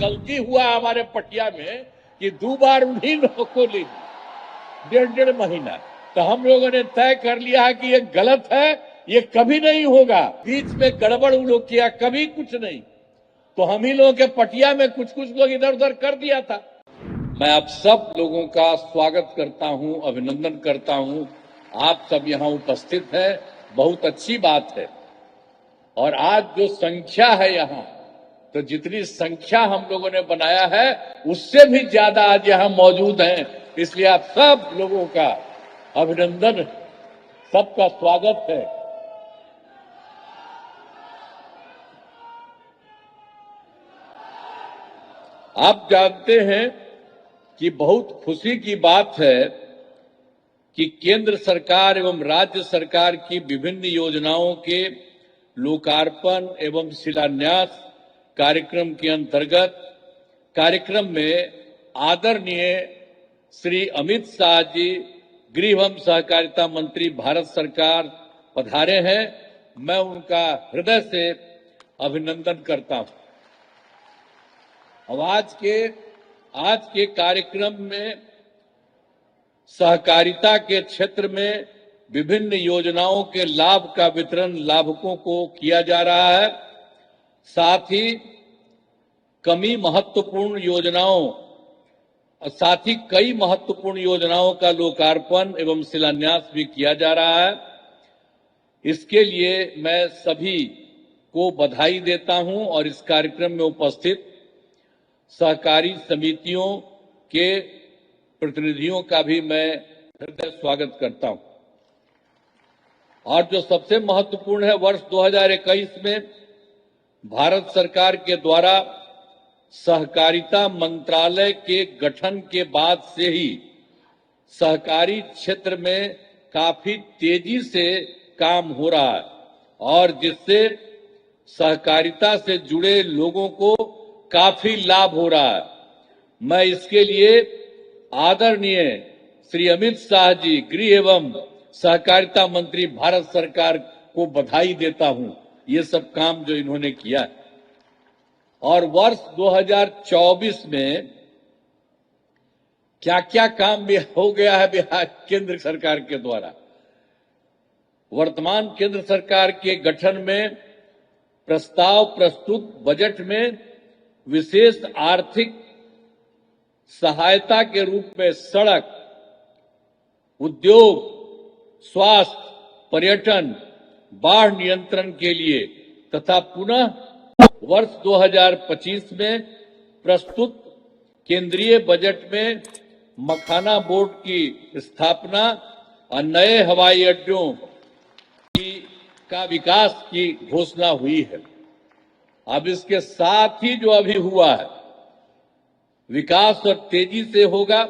गलती हुआ हमारे पटिया में कि 2 बार उन्हीं लोगों को ली 1.5 महीना। तो हम लोगों ने तय कर लिया है कि ये गलत है, ये कभी नहीं होगा। बीच में गड़बड़ उन लोग किया, कभी कुछ नहीं। तो हम ही लोगों के पटिया में कुछ लोग इधर उधर कर दिया था। मैं आप सब लोगों का स्वागत करता हूं, अभिनंदन करता हूं। आप सब यहां उपस्थित हैं, बहुत अच्छी बात है। और आज जो संख्या है यहां, तो जितनी संख्या हम लोगों ने बनाया है उससे भी ज्यादा आज यहां मौजूद हैं। इसलिए आप सब लोगों का अभिनंदन, सबका स्वागत है। आप जानते हैं कि बहुत खुशी की बात है कि केंद्र सरकार एवं राज्य सरकार की विभिन्न योजनाओं के लोकार्पण एवं शिलान्यास कार्यक्रम के अंतर्गत कार्यक्रम में आदरणीय श्री अमित शाह जी, गृह एवं सहकारिता मंत्री भारत सरकार पधारे हैं। मैं उनका हृदय से अभिनंदन करता हूं। अब आज के कार्यक्रम में सहकारिता के क्षेत्र में विभिन्न योजनाओं के लाभ का वितरण लाभुकों को किया जा रहा है। साथ ही कई महत्वपूर्ण योजनाओं का लोकार्पण एवं शिलान्यास भी किया जा रहा है। इसके लिए मैं सभी को बधाई देता हूं और इस कार्यक्रम में उपस्थित सहकारी समितियों के प्रतिनिधियों का भी मैं हृदय स्वागत करता हूं। और जो सबसे महत्वपूर्ण है, वर्ष 2021 में भारत सरकार के द्वारा सहकारिता मंत्रालय के गठन के बाद से ही सहकारी क्षेत्र में काफी तेजी से काम हो रहा है और जिससे सहकारिता से जुड़े लोगों को काफी लाभ हो रहा है। मैं इसके लिए आदरणीय श्री अमित शाह जी, गृह एवं सहकारिता मंत्री भारत सरकार को बधाई देता हूं, ये सब काम जो इन्होंने किया है। और वर्ष 2024 में क्या क्या काम भी हो गया है बिहार केंद्र सरकार के द्वारा। वर्तमान केंद्र सरकार के गठन में प्रस्ताव प्रस्तुत बजट में विशेष आर्थिक सहायता के रूप में सड़क, उद्योग, स्वास्थ्य, पर्यटन, बाढ़ नियंत्रण के लिए तथा पुनः वर्ष 2025 में प्रस्तुत केंद्रीय बजट में मखाना बोर्ड की स्थापना और नए हवाई अड्डों का विकास की घोषणा हुई है। अब इसके साथ ही जो अभी हुआ है विकास और तेजी से होगा,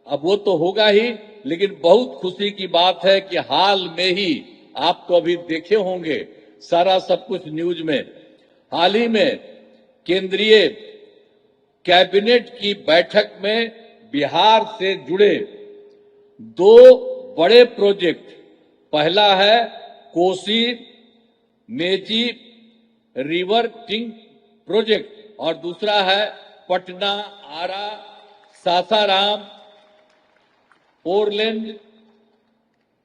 अब वो तो होगा ही, लेकिन बहुत खुशी की बात है कि हाल में ही आप तो अभी देखे होंगे सारा सब कुछ न्यूज में, हाल ही में केंद्रीय कैबिनेट की बैठक में बिहार से जुड़े 2 बड़े प्रोजेक्ट, पहला है Kosi Mechi river tank project और दूसरा है पटना आरा सासाराम 4 लेन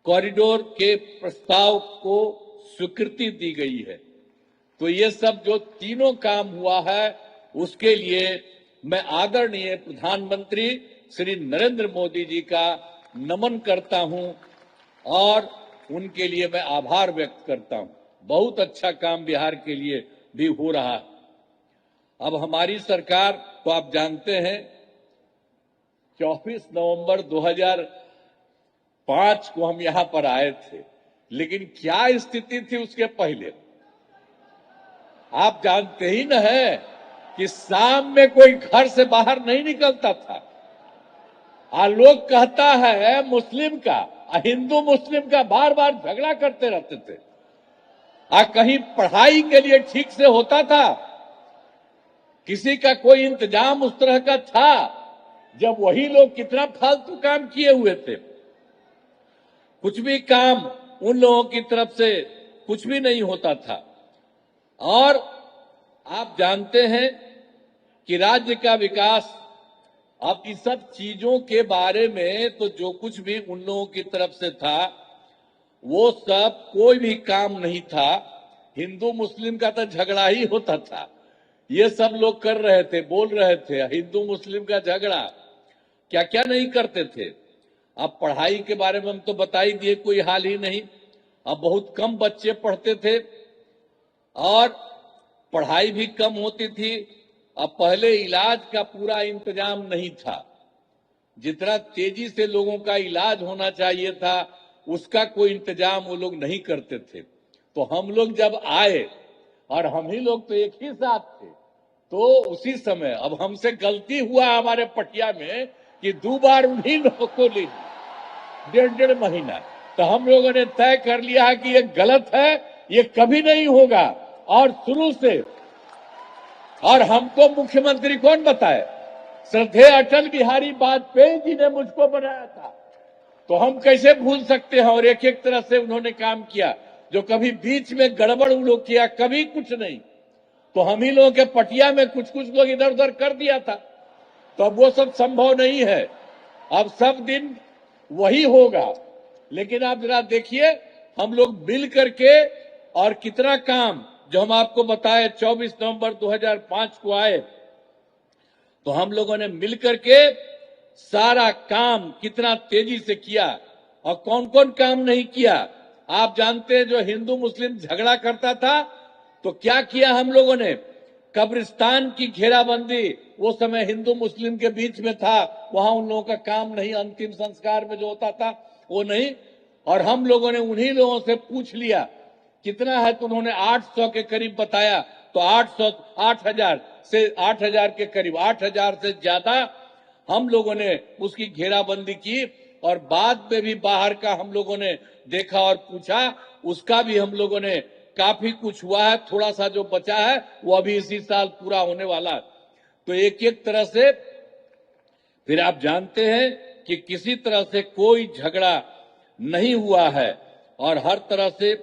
कॉरिडोर के प्रस्ताव को स्वीकृति दी गई है। तो ये सब जो तीनों काम हुआ है उसके लिए मैं आदरणीय प्रधानमंत्री श्री नरेंद्र मोदी जी का नमन करता हूं और उनके लिए मैं आभार व्यक्त करता हूं। बहुत अच्छा काम बिहार के लिए भी हो रहा है। अब हमारी सरकार, तो आप जानते हैं 24 नवंबर 2005 को हम यहां पर आए थे, लेकिन क्या स्थिति थी उसके पहले आप जानते ही न है कि शाम में कोई घर से बाहर नहीं निकलता था। लोग कहता है मुस्लिम का, हिंदू मुस्लिम का बार बार झगड़ा करते रहते थे। कहीं पढ़ाई के लिए ठीक से होता था, किसी का कोई इंतजाम उस तरह का था, जब वही लोग कितना फालतू काम किए हुए थे। कुछ भी काम उन लोगों की तरफ से कुछ भी नहीं होता था। और आप जानते हैं कि राज्य का विकास, अब इस सब चीजों के बारे में तो जो कुछ भी उन लोगों की तरफ से था वो सब कोई भी काम नहीं था। हिंदू मुस्लिम का तो झगड़ा ही होता था। ये सब लोग कर रहे थे, बोल रहे थे हिंदू मुस्लिम का झगड़ा, क्या क्या नहीं करते थे। अब पढ़ाई के बारे में हम तो बता ही दिए, कोई हाल ही नहीं। अब बहुत कम बच्चे पढ़ते थे और पढ़ाई भी कम होती थी। अब पहले इलाज का पूरा इंतजाम नहीं था, जितना तेजी से लोगों का इलाज होना चाहिए था उसका कोई इंतजाम वो लोग नहीं करते थे। तो हम लोग जब आए, और हम ही लोग तो एक ही साथ थे, तो उसी समय अब हमसे गलती हुआ हमारे पटिया में कि 2 बार उन्हीं लोगों को ली 1.5 महीना। तो हम लोगों ने तय कर लिया कि ये गलत है, ये कभी नहीं होगा। और शुरू से, और हमको मुख्यमंत्री कौन बताए? श्रद्धेय अटल बिहारी वाजपेयी जी ने मुझको बनाया था, तो हम कैसे भूल सकते हैं। और एक एक तरह से उन्होंने काम किया, जो कभी बीच में गड़बड़ उन लोग किया, कभी कुछ नहीं। तो हम ही लोगों के पटिया में कुछ कुछ लोग इधर उधर कर दिया था, तो अब वो सब संभव नहीं है। अब सब दिन वही होगा। लेकिन आप जरा देखिए, हम लोग मिल करके, और कितना काम, जो हम आपको बताए 24 नवंबर 2005 को आए, तो हम लोगों ने मिल करके सारा काम कितना तेजी से किया। और कौन कौन काम नहीं किया आप जानते हैं। जो हिंदू मुस्लिम झगड़ा करता था, तो क्या किया हम लोगों ने? कब्रिस्तान की घेराबंदी, वो समय हिंदू मुस्लिम के बीच में था, वहां उन लोगों का काम नहीं, अंतिम संस्कार में जो होता था वो नहीं। और हम लोगों ने उन्हीं लोगों से पूछ लिया कितना है, तो उन्होंने 800 के करीब बताया। तो 8,000 से 8,000 के करीब, 8,000 से ज्यादा हम लोगों ने उसकी घेराबंदी की। और बाद में भी बाहर का हम लोगों ने देखा और पूछा, उसका भी हम लोगों ने काफी कुछ हुआ है। थोड़ा सा जो बचा है वो अभी इसी साल पूरा होने वाला है। तो एक एक तरह से फिर आप जानते हैं कि किसी तरह से कोई झगड़ा नहीं हुआ है और हर तरह से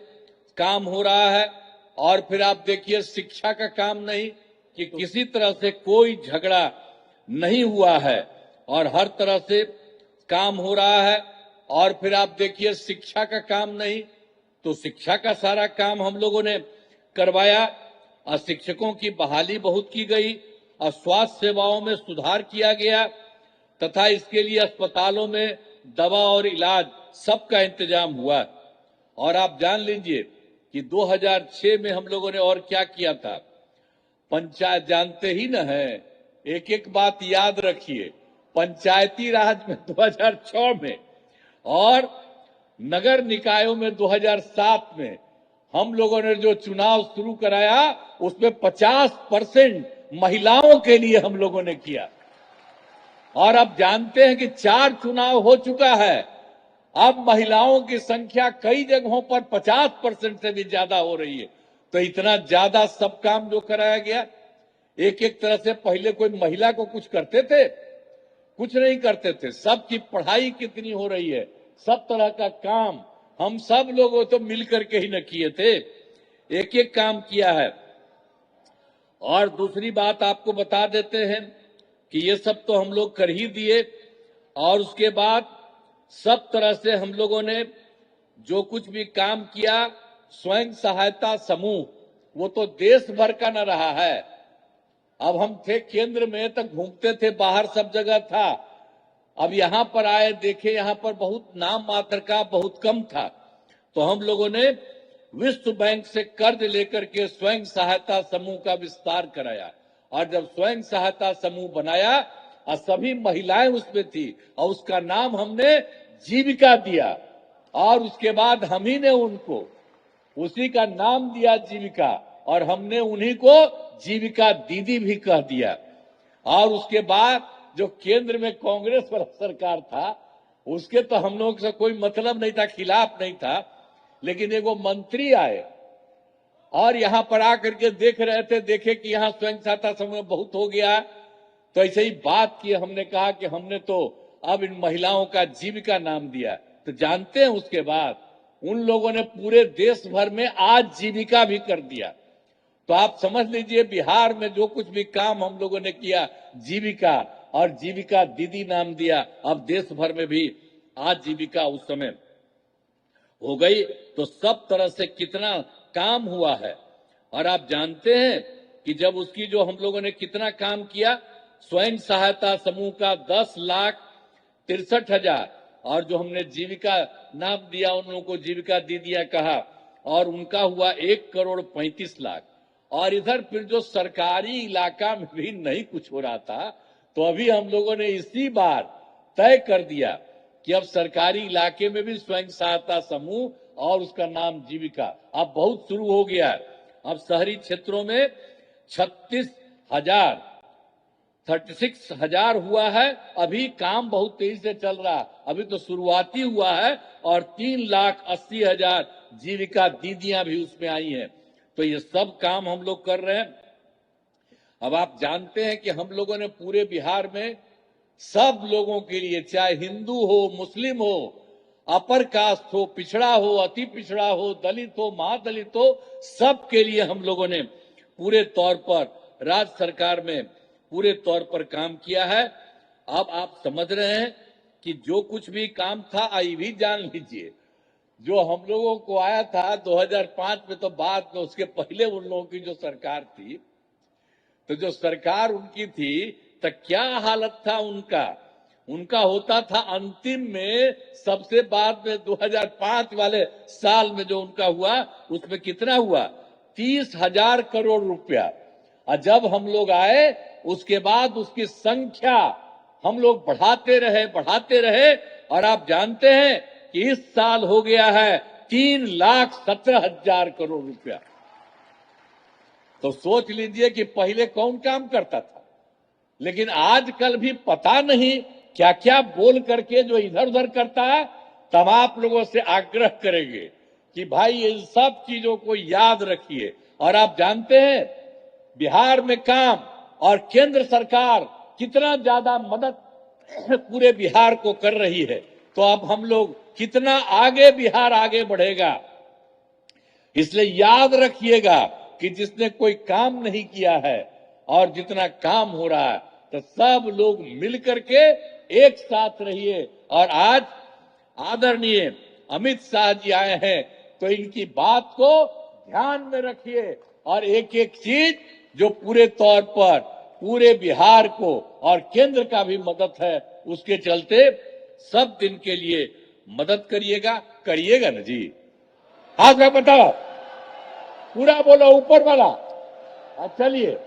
काम हो रहा है। और फिर आप देखिए शिक्षा का काम नहीं, कि किसी तरह से कोई झगड़ा नहीं हुआ है और हर तरह से काम हो रहा है। और फिर आप देखिए शिक्षा का काम नहीं, तो शिक्षा का सारा काम हम लोगों ने करवाया। और शिक्षकों की बहाली बहुत की गई और स्वास्थ्य सेवाओं में सुधार किया गया, तथा इसके लिए अस्पतालों में दवा और इलाज सबका इंतजाम हुआ। और आप जान लीजिए कि 2006 में हम लोगों ने और क्या किया था। पंचायत जानते ही न है, एक एक बात याद रखिए। पंचायती राज में 2006 में और नगर निकायों में 2007 में हम लोगों ने जो चुनाव शुरू कराया, उसमें 50% महिलाओं के लिए हम लोगों ने किया। और अब जानते हैं कि 4 चुनाव हो चुका है, अब महिलाओं की संख्या कई जगहों पर 50% से भी ज्यादा हो रही है। तो इतना ज्यादा सब काम जो कराया गया, एक एक तरह से पहले कोई महिला को कुछ करते थे? कुछ नहीं करते थे। सबकी पढ़ाई कितनी हो रही है, सब तरह का काम हम सब लोगों तो मिलकर के ही न किए थे, एक एक काम किया है। और दूसरी बात आपको बता देते हैं कि ये सब तो हम लोग कर ही दिए। और उसके बाद सब तरह से हम लोगों ने जो कुछ भी काम किया, स्वयं सहायता समूह, वो तो देश भर का न रहा है। अब हम थे केंद्र में, तक घूमते थे, बाहर सब जगह था। अब यहां पर आए, देखे यहां पर बहुत नाम मात्र का, बहुत कम था। तो हम लोगों ने विश्व बैंक से कर्ज लेकर के स्वयं सहायता समूह का विस्तार कराया। और जब स्वयं सहायता समूह बनाया और सभी महिलाएं उसमें थी, और उसका नाम हमने जीविका दिया। और उसके बाद हम ही ने उनको उसी का नाम दिया जीविका, और हमने उन्हीं को जीविका दीदी भी कह दिया। और उसके बाद जो केंद्र में कांग्रेस वाला सरकार था, उसके तो हम लोग से कोई मतलब नहीं था, खिलाफ नहीं था। लेकिन एगो मंत्री आए और यहां पर आकर के देख रहे थे, देखे कि यहां स्वयं सहायता समूह बहुत हो गया, तो ऐसे ही बात की। हमने कहा कि हमने तो अब इन महिलाओं का जीविका नाम दिया। तो जानते हैं उसके बाद उन लोगों ने पूरे देश भर में आज जीविका भी कर दिया। तो आप समझ लीजिए बिहार में जो कुछ भी काम हम लोगों ने किया, जीविका और जीविका दीदी नाम दिया, अब देश भर में भी आज जीविका उस समय हो गई, तो सब तरह से कितना काम हुआ है। और आप जानते हैं कि जब उसकी जो हम लोगों ने कितना काम किया, स्वयं सहायता समूह का 10,63,000 और जो हमने जीविका नाम दिया उन लोगों को जीविका दीदियां कहा, और उनका हुआ 1,35,00,000। और इधर फिर जो सरकारी इलाका में भी नहीं कुछ हो रहा था, तो अभी हम लोगों ने इसी बार तय कर दिया कि अब सरकारी इलाके में भी स्वयं सहायता समूह और उसका नाम जीविका अब बहुत शुरू हो गया है। अब शहरी क्षेत्रों में 36,000 हुआ है। अभी काम बहुत तेजी से चल रहा है, अभी तो शुरुआती हुआ है, और 3,80,000 जीविका दीदियां भी उसमें आई हैं। तो ये सब काम हम लोग कर रहे हैं। अब आप जानते हैं कि हम लोगों ने पूरे बिहार में सब लोगों के लिए, चाहे हिंदू हो, मुस्लिम हो, अपर कास्ट हो, पिछड़ा हो, अति पिछड़ा हो, दलित हो, महादलित हो, सबके लिए हम लोगों ने पूरे तौर पर राज्य सरकार में पूरे तौर पर काम किया है। अब आप समझ रहे हैं कि जो कुछ भी काम था, ये भी जान लीजिए, जो हम लोगों को आया था 2005 में, तो बाद में उसके पहले उन लोगों की जो सरकार थी, तो जो सरकार उनकी थी, तो क्या हालत था उनका होता था अंतिम में, सबसे बाद में 2005 वाले साल में जो उनका हुआ, उसमें कितना हुआ, 30,000 करोड़ रुपया। और जब हम लोग आए, उसके बाद उसकी संख्या हम लोग बढ़ाते रहे, और आप जानते हैं कि इस साल हो गया है 3,17,000 करोड़ रुपया। तो सोच लीजिए कि पहले कौन काम करता था। लेकिन आजकल भी पता नहीं क्या क्या बोल करके जो इधर उधर करता है। तब आप लोगों से आग्रह करेंगे कि भाई इन सब चीजों को याद रखिए। और आप जानते हैं बिहार में काम और केंद्र सरकार कितना ज्यादा मदद पूरे बिहार को कर रही है। तो अब हम लोग कितना आगे बिहार आगे बढ़ेगा। इसलिए याद रखिएगा कि जिसने कोई काम नहीं किया है और जितना काम हो रहा है, तो सब लोग मिलकर के एक साथ रहिए। और आज आदरणीय अमित शाह जी आए हैं, तो इनकी बात को ध्यान में रखिए, और एक एक चीज जो पूरे तौर पर पूरे बिहार को और केंद्र का भी मदद है, उसके चलते सब दिन के लिए मदद करिएगा ना जी। हाथ में बताओ, पूरा बोलो ऊपर वाला। चलिए।